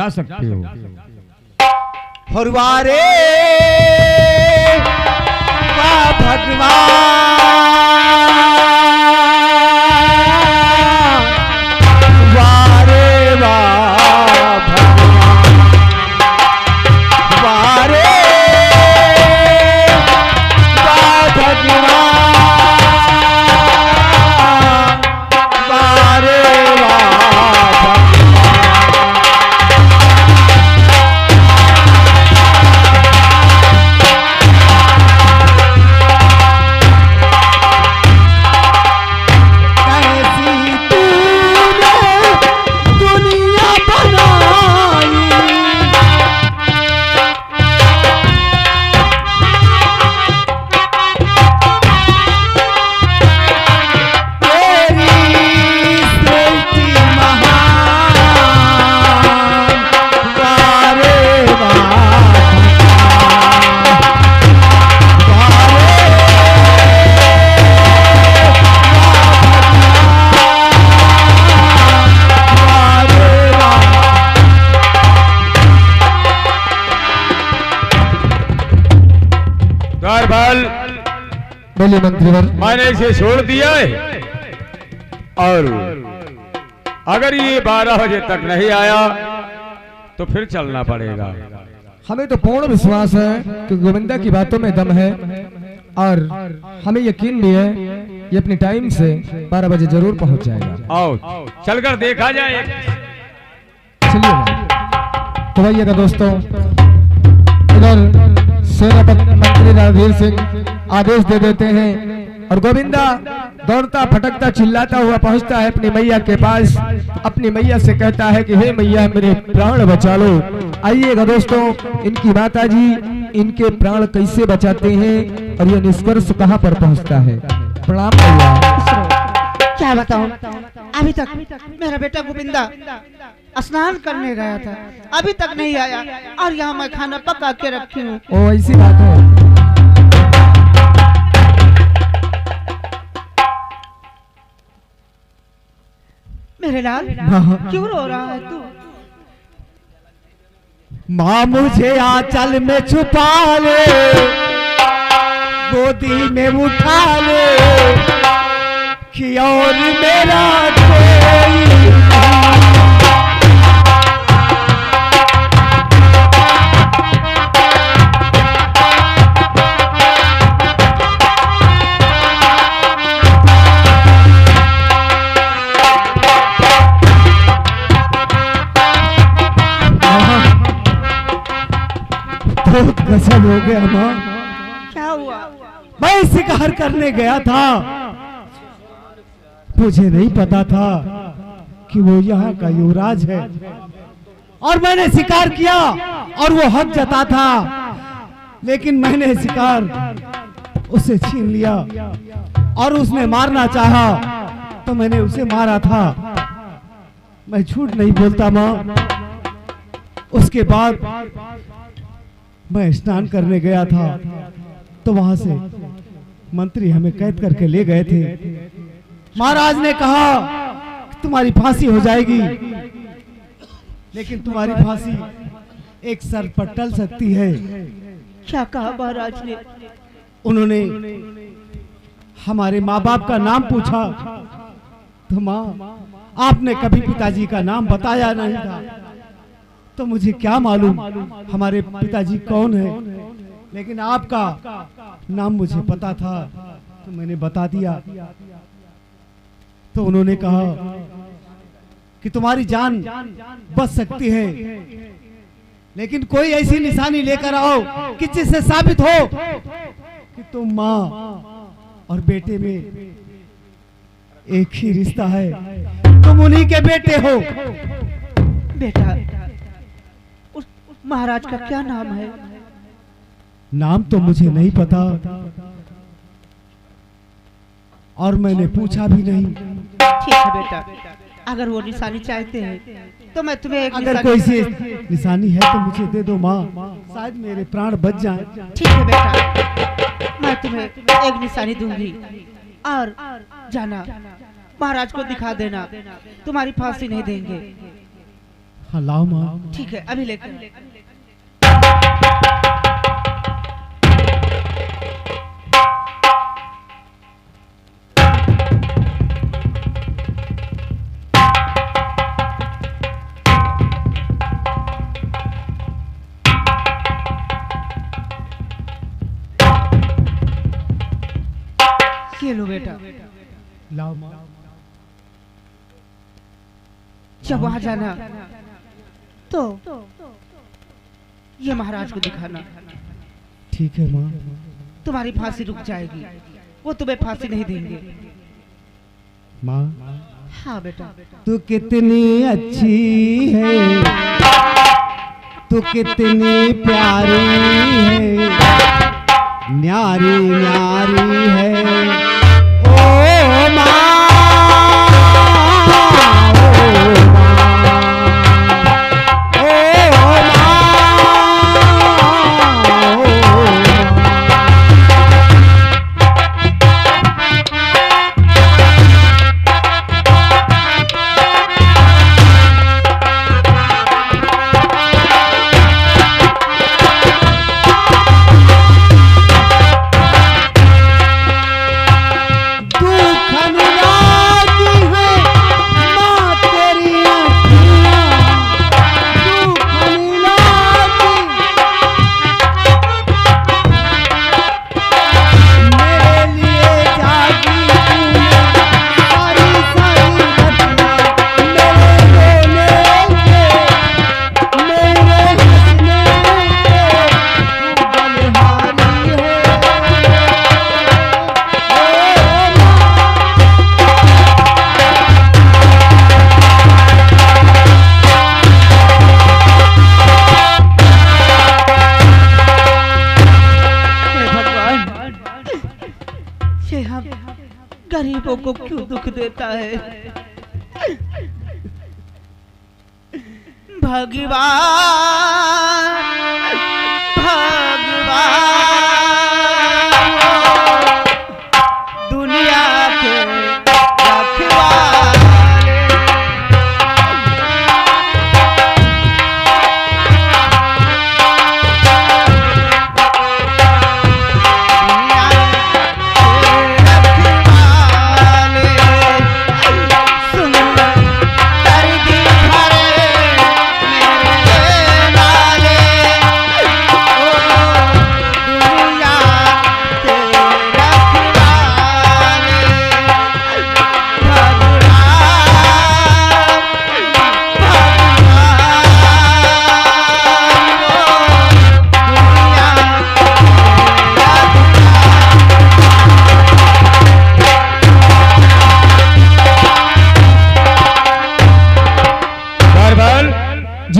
समझा सकते हो। हरवारे वाह भगवान, वारे वाह भगवान, वारे वाह भगवान, वारे वाह मंत्रीवर, मैंने इसे छोड़ दिया है और अगर ये 12 बजे तक नहीं आया तो फिर चलना पड़ेगा। हमें तो पूर्ण विश्वास है कि गोविंदा की बातों में दम है और हमें यकीन भी है ये अपने टाइम से 12 बजे जरूर पहुंच जाएगा। आओ चलकर देखा जाए। चलिए तो भैया दोस्तों, इधर सेनापति मंत्री रणधीर सिंह आदेश दे देते हैं और गोविंदा दौड़ता फटकता चिल्लाता हुआ पहुंचता है अपनी मैया के पास। अपनी मैया से कहता है कि हे मैया मेरे प्राण बचा लो। आइएगा दोस्तों, इनकी माता जी इनके प्राण कैसे बचाते हैं और ये निष्कर्ष कहां पर पहुंचता है। प्रणाम मैया। क्या बताऊं, अभी तक मेरा बेटा गोविंदा स्नान करने गया था, अभी तक नहीं आया और यहाँ मैं खाना पका के रखी हूँ। ओ ऐसी बात है। मेरे लाल क्यों रो रहा है तू? माँ मुझे आंचल में छुपा ले, गोदी में उठा ले कि और मेरा कोई बहुत गजब हो गया माँ। क्या हुआ? मैं शिकार करने गया था, मुझे नहीं पता था कि वो यहाँ का युवराज है और मैंने शिकार किया और वो हक जता था, लेकिन मैंने शिकार उसे छीन लिया और उसने मारना चाहा तो मैंने उसे मारा था। मैं झूठ नहीं बोलता माँ। उसके बाद मैं स्नान करने गया था तो वहां से मंत्री हमें कैद करके ले गए थे। महाराज ने कहा कि तुम्हारी फांसी हो जाएगी, लेकिन तुम्हारी फांसी एक सर पर टल सकती है। क्या कहा महाराज ने? उन्होंने हमारे माँ बाप का नाम पूछा तो माँ आपने कभी पिताजी का नाम बताया नहीं था, तो मुझे क्या मालूम हमारे पिताजी कौन है, लेकिन आपका नाम मुझे पता था तो मैंने बता दिया। तो उन्होंने कहा कि तुम्हारी जान बच सकती है, लेकिन कोई ऐसी निशानी लेकर आओ कि जिससे साबित हो कि तुम माँ और बेटे में एक ही रिश्ता है, तुम उन्हीं के बेटे हो। बेटा, उस महाराज का क्या नाम है? नाम तो मुझे नहीं पता और मैंने पूछा भी नहीं। ठीक है बेटा, अगर वो निशानी चाहते हैं तो मैं तुम्हें एक अगर कोई सी निशानी है तो मुझे दे दो माँ, शायद मेरे प्राण बच जाएं। ठीक है बेटा, मैं तुम्हें एक निशानी दूंगी और जाना महाराज को दिखा देना, तुम्हारी फांसी नहीं देंगे। हाँ लाओ माँ। ठीक है, अभी लेकर। ये लो बेटा। लाओ माँ। जब वहां जाना तो ये महाराज को दिखाना। ठीक है माँ। तुम्हारी फांसी रुक जाएगी, वो तुम्हें फांसी नहीं देंगे। माँ हाँ बेटा। तू कितनी अच्छी है, तू कितनी प्यारी है, न्यारी न्यारी है ओ माँ, गरीबों को क्यों दुख देता है भगवान, भगवान दुनिया के रखवाले।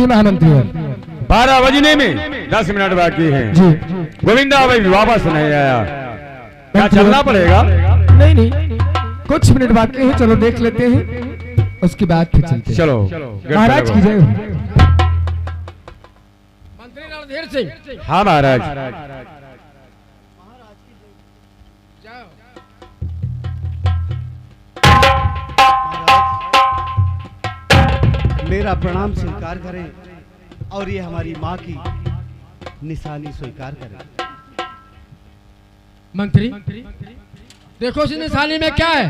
महामंत्री 12 बजने में 10 मिनट बाकी हैं जी। गोविंदा भाई वापस नहीं आया, क्या चलना पड़ेगा? नहीं नहीं, कुछ मिनट बाकी है, चलो देख लेते हैं, उसके बाद फिर चलते हैं। चलो महाराज की जय हो। मंत्री रणधीर सिंह। हाँ महाराज। मेरा प्रणाम स्वीकार करें और ये हमारी माँ की निशानी स्वीकार करें। मंत्री देखो इस निशानी में क्या है?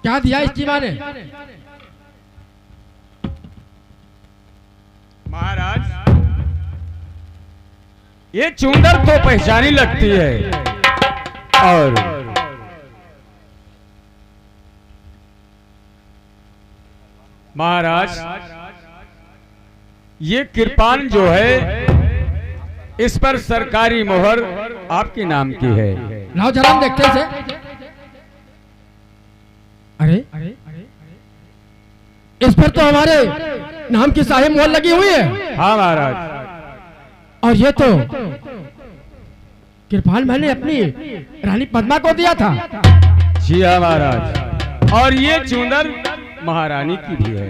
क्या दिया इसकी माँ ने? महाराज ये चुंदर तो पहचानी लगती है, और महाराज ये कृपान जो है इस पर सरकारी मोहर आपके नाम की है। लाओ जरा देखते से। अरे इस पर तो हमारे नाम की शाही मोहर लगी हुई है। हाँ महाराज। और ये तो कृपाल मैंने अपनी रानी पद्मा को दिया था। जी हाँ महाराज, और ये चुंदर महारानी की भी है।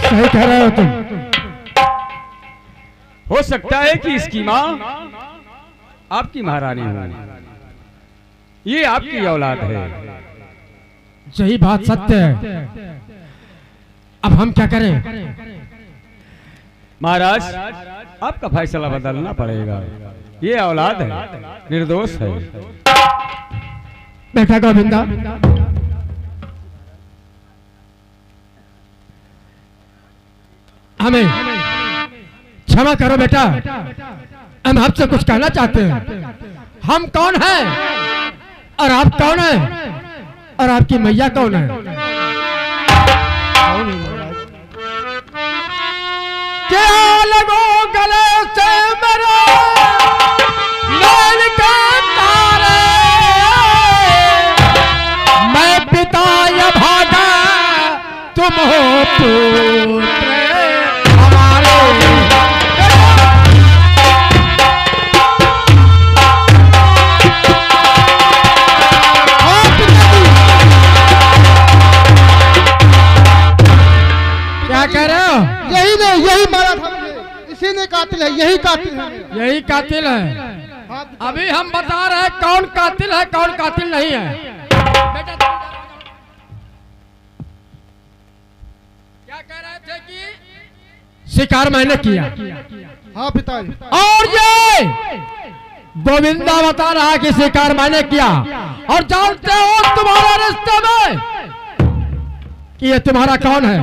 सही कह रहे हो तुम। हो सकता है कि इसकी माँ आपकी महारानी हूँ, ये आपकी औलाद है। यही बात सत्य है। अब हम क्या करें? महाराज, आपका फैसला बदलना पड़ेगा। ये औलाद है, निर्दोष है। बेटा गोविंदा, हमें क्षमा करो बेटा, हम आपसे कुछ कहना चाहते हैं। हम कौन हैं और आप कौन हैं और आपकी मैया कौन है? क्या लगो गले से मेरे नैन के तारे, मैं पिता या भागा, तुम हो पुत्र हमारे। क्या कह रहे हो? यही मारा था मुझे, इसी ने कातिल है, यही कातिल है। यही कातिल है। अभी हम बता रहे हैं कौन कातिल है कौन कातिल नहीं है। बेटा क्या कह रहे थे कि शिकार मैंने किया? हाँ पिताजी। और ये गोविंदा बता रहा है कि शिकार मैंने किया। और जानते हो तुम्हारे रिश्ते में कि ये तुम्हारा कौन है?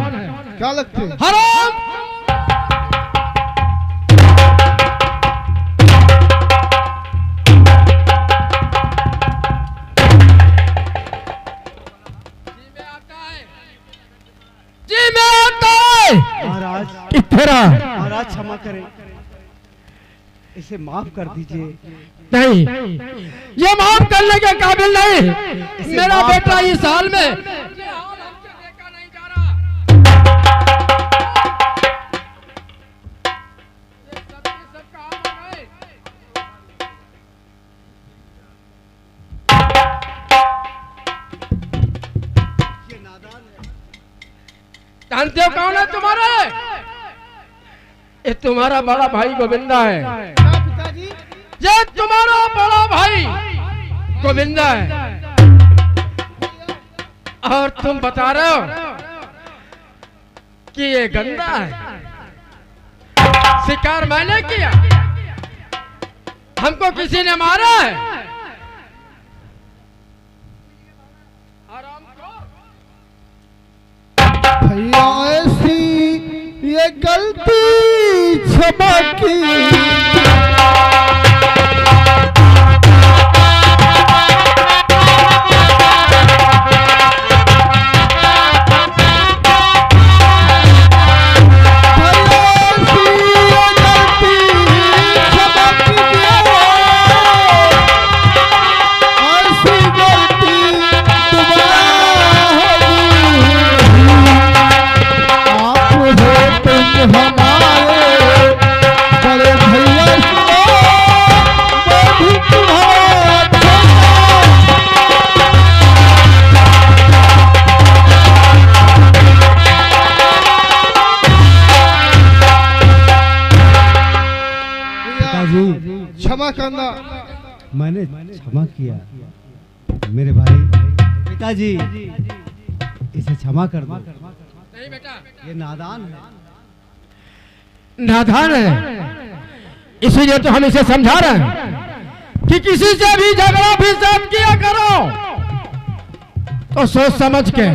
क्या लगते हैं? हराम। जी मैं आता है महाराज, कि तेरा महाराज क्षमा करें, इसे माफ कर दीजिए। नहीं, ये माफ करने के काबिल नहीं। मेरा बेटा इस हाल में ये हाल हमसे देखा नहीं जा रहा। ये सब के सब कहाँ हो गए? जानते हो कौन है तुम्हारे? ये तुम्हारा बड़ा भाई गोविंदा है। क्या पिताजी? ये तुम्हारा बड़ा भाई गोविंदा है। और तुम बता रहे हो कि ये गंदा है। शिकार मैंने किया, हमको किसी ने मारा है। भैया ऐसी ये गलती क्षमा की। क्षमा करना। मैंने क्षमा किया मेरे भाई। पिताजी, इसे क्षमा कर दो। नहीं बेटा, ये नादान है। नादान है, इसीलिए तो हम इसे समझा रहे हैं कि किसी से भी झगड़ा भी साथ किया करो तो सोच समझ के।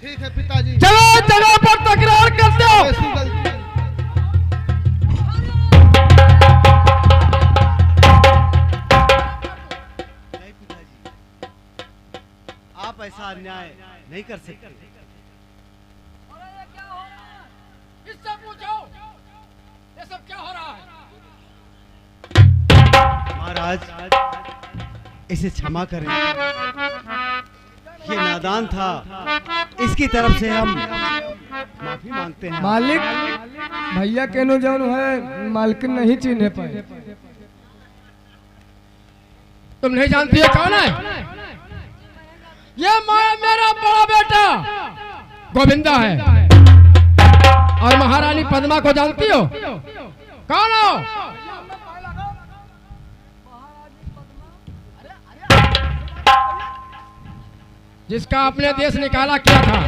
ठीक है पिताजी। जगह जगह पर तकरार करते हो। ऐसी गलती नहीं पिताजी, आप ऐसा अन्याय नहीं कर सकते। इससे पूछो ये सब क्या हो रहा है? महाराज, इसे क्षमा करें। ये नादान था, इसकी तरफ से हम माफी मांगते हैं। मालिक भैया केनो जौन है मालिक नहीं चिन्ह पाए। तुम नहीं जानती है कौन है? ये मेरा बड़ा बेटा गोविंदा है। और महारानी पद्मा को जानती हो? कौन हो? जिसका अपने देश निकाला किया था,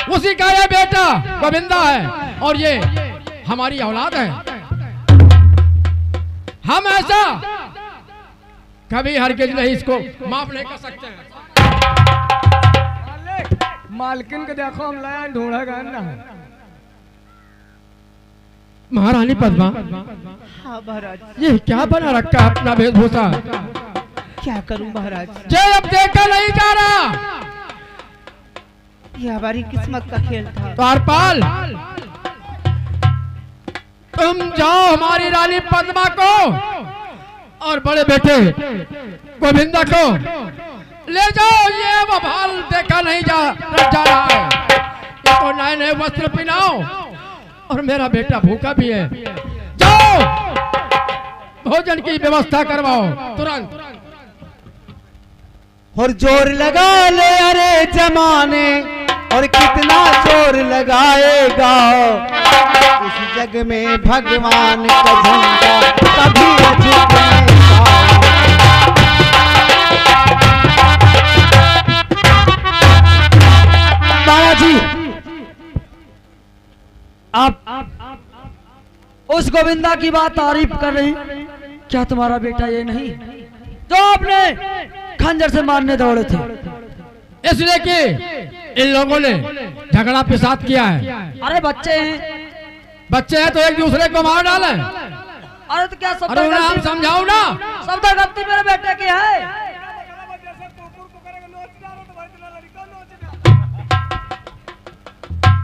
उसी का ये बेटा गोविंदा है और ये हमारी औलाद है। हम ऐसा कभी हरगिज नहीं इसको माफ नहीं कर सकते हैं। मालकिन के देखो हम लाया ढूंढा गया ना। महारानी पद्मा, हाँ महाराज, ये क्या बना रखा है अपना वेशभूषा? क्या करूं महाराज, ये अब देखा नहीं जा रहा। ये हमारी किस्मत का खेल था। द्वारपाल, तुम जाओ हमारी रानी पद्मा को और बड़े बेटे गोविंदा को ले जाओ। ये बवाल देखा नहीं जा रहा है। इसको नए नए वस्त्र पहनाओ और मेरा बेटा भूखा भी है। जाओ भोजन की व्यवस्था करवाओ तुरंत। और जोर लगा ले अरे जमाने, और कितना जोर लगाएगा, इस जग में भगवान का झंडा कभी न झुकेगा। बालाजी, आप उस गोविंदा की बात तारीफ कर रही, क्या तुम्हारा बेटा ये नहीं जो आपने खंजर से मारने दौड़े थे? इसलिए कि इन लोगों ने झगड़ा पेशाब किया है। अरे बच्चे हैं, बच्चे हैं तो एक दूसरे को मार डाले। अरे तो क्या सब अरे उन्हें हम समझाओ ना। सब गलती मेरे बेटे की है।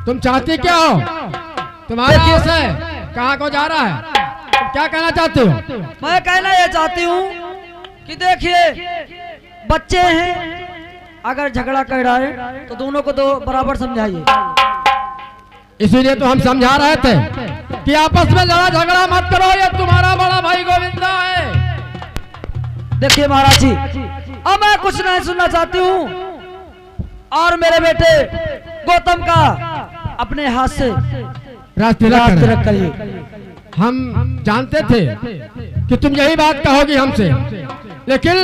तुम चाहती क्या हो? तुम्हारा केस है, कहाँ को जा रहा है? तुम क्या कहना चाहते हो? मैं कहना ये चाहती हूँ कि देखिए बच्चे हैं, अगर झगड़ा कर रहा है तो दोनों को तो बराबर समझाइए। इसीलिए तो हम समझा रहे थे कि आपस में लड़ा झगड़ा मत करो, ये तुम्हारा बड़ा भाई गोविंदा है। देखिए महाराज जी, अब मैं कुछ नहीं सुनना चाहती हूँ और मेरे बेटे गौतम का अपने हाथ से राज तिलक करिए। हम जानते थे कि तुम यही बात कहोगी हमसे, लेकिन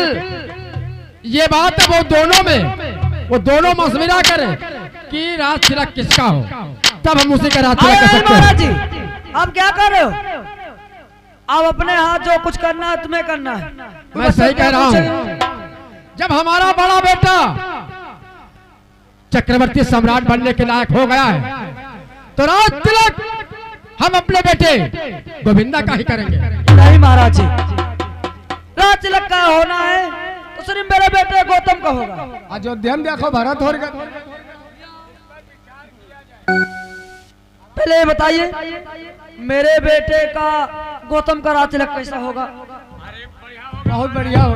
ये बात वो दोनों मशविरा करें कि राज तिलक किसका हो, तब हम उसी का राज तिलक कर सकते महाराज हैं। जी, आप क्या कर रहे हो? आप अपने हाथ जो कुछ करना है तुम्हें करना है। मैं सही कह रहा हूँ। जब हमारा बड़ा बेटा चक्रवर्ती सम्राट बनने के लायक हो गया है तो राज तिलक हम अपने बेटे गोविंदा का ही करेंगे। नहीं महाराज जी, राज तिलक का होना है तो सिर्फ मेरे बेटे गौतम का होगा। अयोध्या में देखो भरत हो गया। पहले ये बताइए मेरे बेटे का गौतम का राज तिलक कैसा होगा? बहुत बढ़िया हो,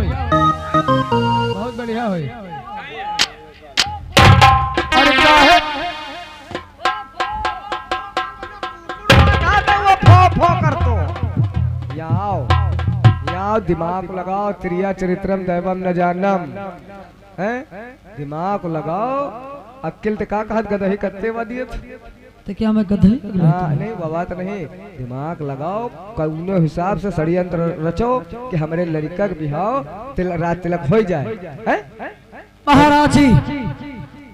बहुत बढ़िया हो। अरे क्या है? यहाँ दिमाग लगाओ, त्रिया चरित्रम दैवम न जानम, हैं? दिमाग लगाओ। अक्ल ते का कहत गदही कत्ते वदियत। तो क्या मैं गधे? हाँ नहीं बाबा तो नहीं, दिमाग लगाओ, कौनो हिसाब से षड्यंत्र रचो कि हमारे लड़का के बिहाव राज तिलक हो जाए, हैं? महाराज जी,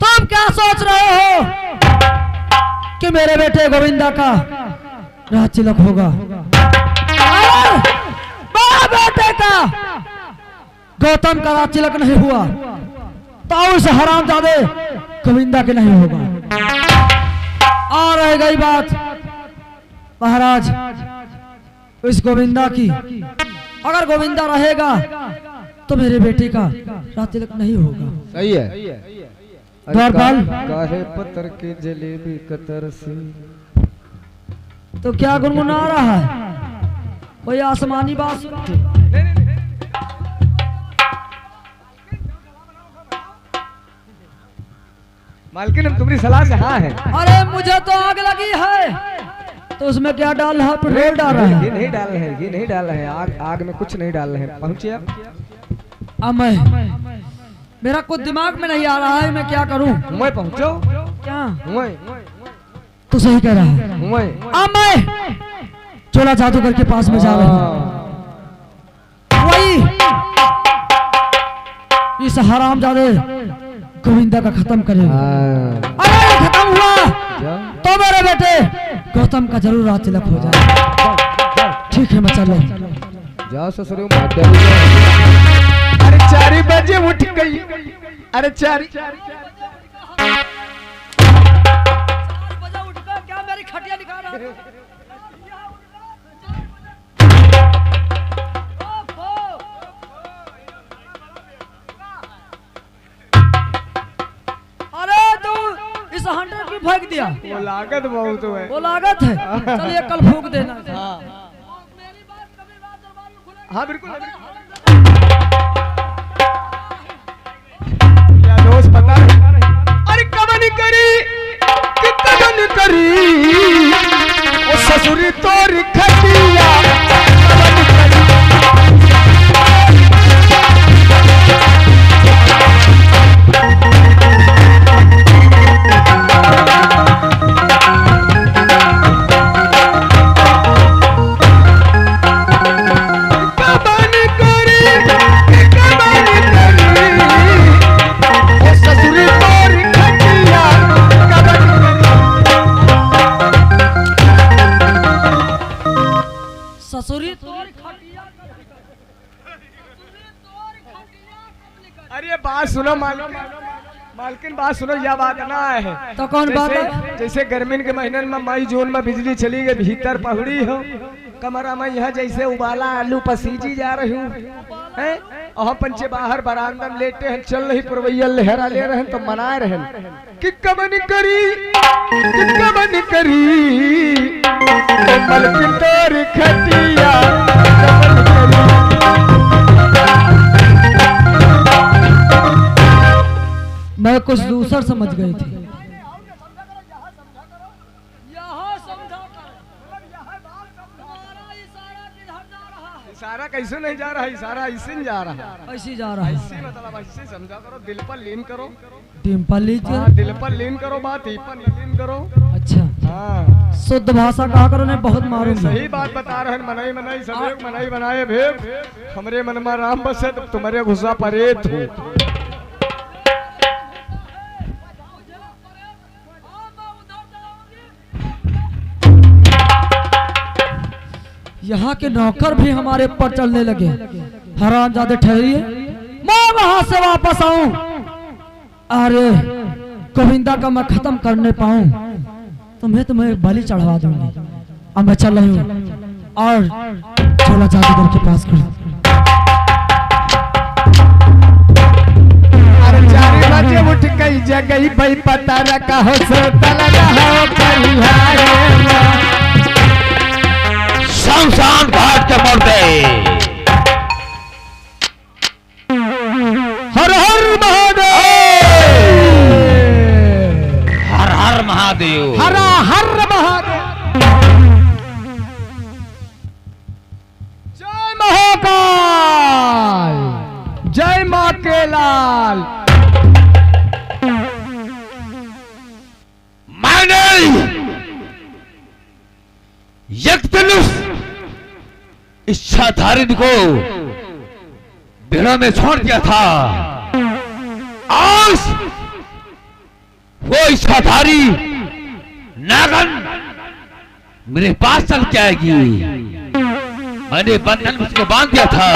तुम क्या सोच रहे हो कि मेरे बेटे गोविंदा का राज तिलक होगा और मेरे बेटे का गौतम का राज तिलक नहीं हुआ तो उस हरामजादे गोविंदा के नहीं होगा। और रह गई बात महाराज इस गोविंदा की, अगर गोविंदा रहेगा तो मेरे बेटे का राज तिलक नहीं होगा। सही है। द्वारपाल, काहे पत्थर के जलेबी कतर से तो क्या गुनगुना रहा है? कोई आसमानी बात? मालकिन हम तुम्हारी सलाह से हाँ है। अरे मुझे तो आग लगी है तो उसमें क्या डाल रहा है? पेट्रोल डाल रहा ये है। नहीं डाल रहे हैं, ये नहीं डाल रहे हैं, आग में कुछ नहीं डाल रहे हैं। पहुंचे आप? अब मेरा कुछ दिमाग में नहीं आ रहा है, मैं क्या करूं? मैं पहुंचो। क्या मैं तू सही कह रहा है। अब मैं चोला जादूगर के पास में जा रहा हूं। वही इस हरामजादे गोविंदा का खत्म करेगा। अगर ये खत्म हुआ तो मेरे बेटे गौतम का जरूर रात तिलक हो जाए। ठीक है मैं चल रहा हूं। जाओ ससुर अरे 4 बजे उठ गई। अरे 4 बजे उठकर क्या मेरी खटिया निकाला? अरे तू इस 100 की फेंक दिया। वो लागत बहुत है। वो लागत है। चलिए कल फूक देना। हाँ बिल्कुल। क्या दोस्त पता है? अरे कमन करी कि कमन करी ओ ससुरी तोरी खटिया कमन करी। अरे बात सुनो मालकिन बात सुनो। यह बात ना है तो कौन बात है? जैसे गर्मी के महीने में मई जून में बिजली चली गई भीतर पहुड़ी हो कमरा में यहाँ जैसे उबाला आलू पसीजी जा रही हूँ हैं और पंचे बाहर बरामदा में लेटे हैं चल रही पुरवैया लहरा ले रहे हैं तो मनाए रहे कि कमन करी मालकिन तोरी खटिया कमन करी। मैं कुछ दूसर समझ गई थी। इशारा कैसे नहीं जा रहा है? इशारा ऐसे जा रहा है। ऐसे जा रहा है। ऐसे मतलब ऐसे समझा करो। दिल पर लीन करो। डिम्पल लीजिए। हाँ, दिल पर लीन करो। बात ही पर लीन करो। अच्छा हाँ शुद्ध भाषा कहा करो ने बहुत मारूंगा। सही बात बता रहे हैं। मनाई सब एक मनाई बनाए भेद हमरे मन में राम बसे तो तुम्हारे गुस्सा परेत हो। यहाँ के नौकर भी हमारे पर चलने लगे। हरामजादे ठहरिए, मैं वहां से वापस आऊं। अरे गोविंदा का मैं खत्म करने पाऊं तो मैं बलि चढ़वा दूंगी। अब मैं चल रही हूँ और चोला जादूगर के पास कर। अरे 4 बजे उठ गई जगई भाई पता रखा हो सो तलगा हो परिहारे शमशान घाट के मुर्दे। हर हर महादेव। हर हर महादेव। हर हर महादेव। जय महाकाल। जय माँ के लाल। मैंने यज्ञधनुष इच्छाधारी को भेड़ों में छोड़ दिया था। आज वो इच्छाधारी नागन मेरे पास चल के आएगी। मैंने बंधन में उसको बांध दिया था।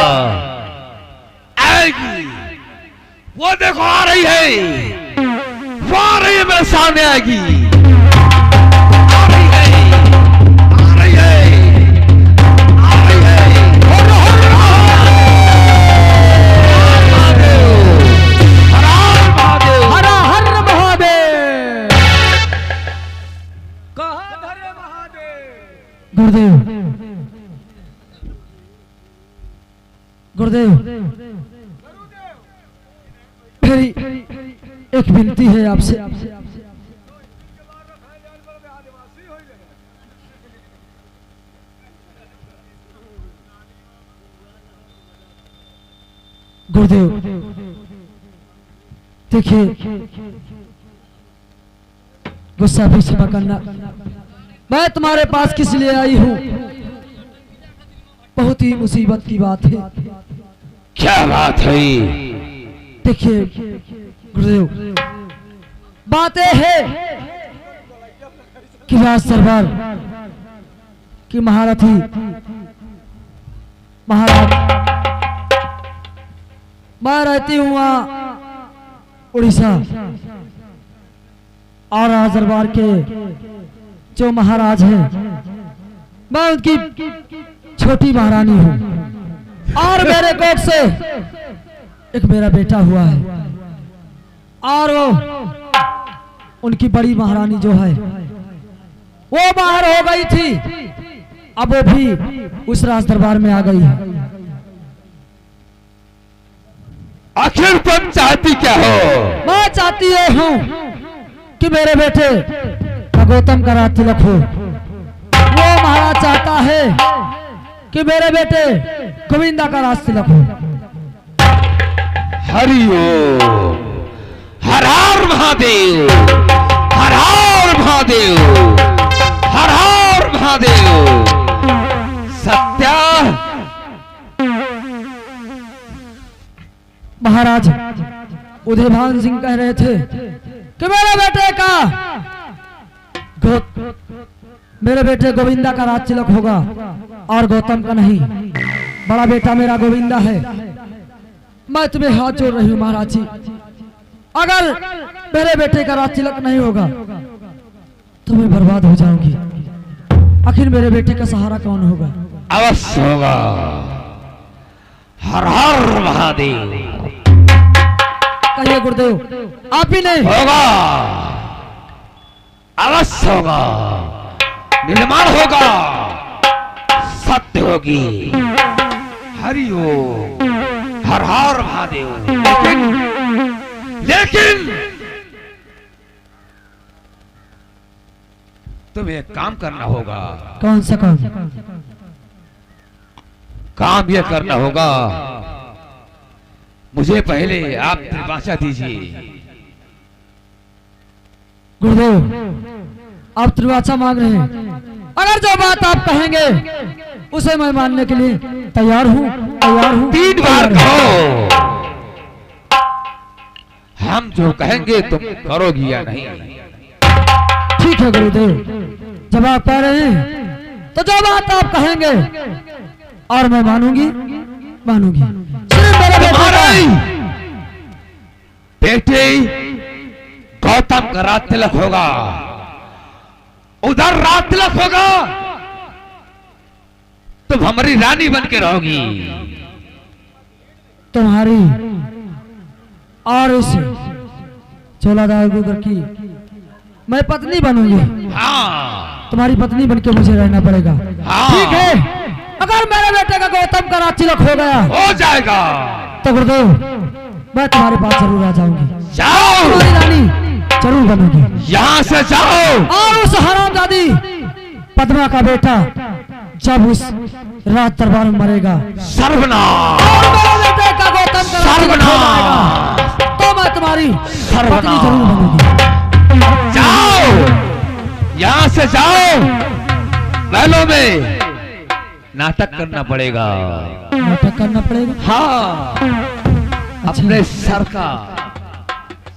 आएगी वो देखो आ रही है। वो आ रही है मेरे सामने आएगी। गुरुदेव मेरी एक विनती है आपसे। गुरुदेव देखिए गुस्सा भी क्षमा करना। मैं तुम्हारे पास किस लिए आई हूँ? बहुत ही मुसीबत की बात है। क्या बात है? देखिए गुरुदेव, बातें है कि राज दरबार की महारथी महाराज, मैं रहती हूँ वहाँ उड़ीसा, और राज दरबार के जो महाराज हैं मैं उनकी छोटी महारानी हूँ, और मेरे कोख से एक मेरा बेटा हुआ है, और वो उनकी बड़ी महारानी जो है वो बाहर हो गई थी, अब वो भी उस राज दरबार में आ गई है। आखिर तुम चाहती क्या हो? मैं चाहती हूँ कि मेरे बेटे का गौतम का राज तिलक हो। वो महाराज चाहता है कि मेरे बेटे गोविंदा का राज तिलक हो। हरिओम, हर हर महादेव, हर हर महादेव, हर हर महादेव। सत्या महाराज उदयभान सिंह कह रहे थे कि मेरे बेटे गोविंदा का राज तिलक होगा और गौतम का नहीं। बड़ा बेटा मेरा गोविंदा है। मैं तुम्हें हाथ जोड़ रही हूँ महाराज जी, अगर मेरे बेटे का राज तिलक नहीं होगा तो मैं बर्बाद हो जाऊंगी। आखिर मेरे बेटे का सहारा कौन होगा? अवश्य होगा। हर हर महादेव। कहिए गुरुदेव, आप ही नहीं? होगा, अवश्य होगा, निर्माण होगा, सत्य होगी। हरिओम, हर हर महादेव। लेकिन तुम्हें एक काम करना होगा। कौन सा काम? काम यह करना होगा, मुझे पहले आप त्रिभाषा दीजिए। गुरुदेव, आप त्रिभाषा मांग रहे हैं। अगर जो बात आप कहेंगे उसे मैं मानने के लिए तैयार हूँ, तैयार हूँ। 3 बार कहो, हम जो कहेंगे तुम करोगी या नहीं? ठीक है गुरुदेव, जब आप कह रहे हैं तो जो बात आप कहेंगे और मैं मानूंगी, मानूंगी। सिर्फ मेरे बेटे गौतम का राज तिलक होगा, उधर राज तिलक होगा, तुम हमारी रानी बन के रहोगी। तुम्हारी और इस चोलादार गुगर की मैं पत्नी बनूंगी। हाँ, तुम्हारी पत्नी बनके मुझे रहना पड़ेगा। हाँ। ठीक है, अगर मेरे बेटे का गौतम का राज तिलक हो गया, हो जाएगा, तो गुरुदेव मैं तुम्हारे पास जरूर आ जाऊंगी। जाओ, तुम्हारी रानी जरूर बनूंगी। यहाँ से जाओ। और उस हरामजादी पद्मा का बेटा जब उस राज दरबार में मरेगा, सर्वनाश, और मेरे बेटे का गौतम का राज तिलक हो जाएगा, तो मैं तुम्हारी पत्नी जरूर बनूंगी। जाओ, यहाँ से जाओ। महलों में नाटक करना पड़ेगा। नाटक करना पड़ेगा? हाँ, अपने सर का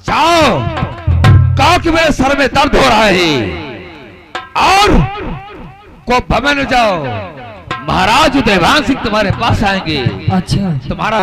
जाओ, कहो कि मेरे सर में दर्द हो रहा है, और को भवन जाओ, महाराज उदयभान सिंह तुम्हारे पास आएंगे। अच्छा, तुम्हारा